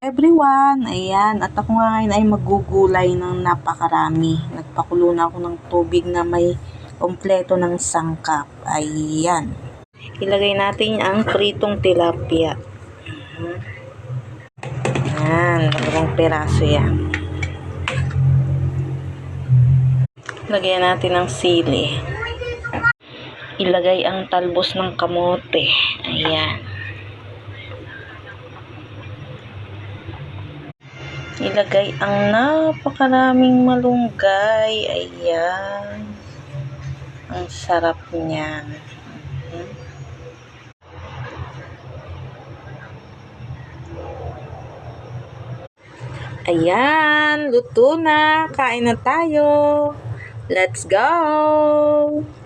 Everyone, ayan, at ako nga ngayon ay magugulay ng napakarami. Nagpakulo na ako ng tubig na may kompleto ng sangkap. Ayan. Ilagay natin ang pritong tilapia. Ayan, 2 piraso yan. Lagyan natin ng sili. Ilagay ang talbos ng kamote. Ayan. Ilagay ang napakaraming malunggay. Ayan. Ang sarap niyan. Ayan, luto na. Kain na tayo. Let's go!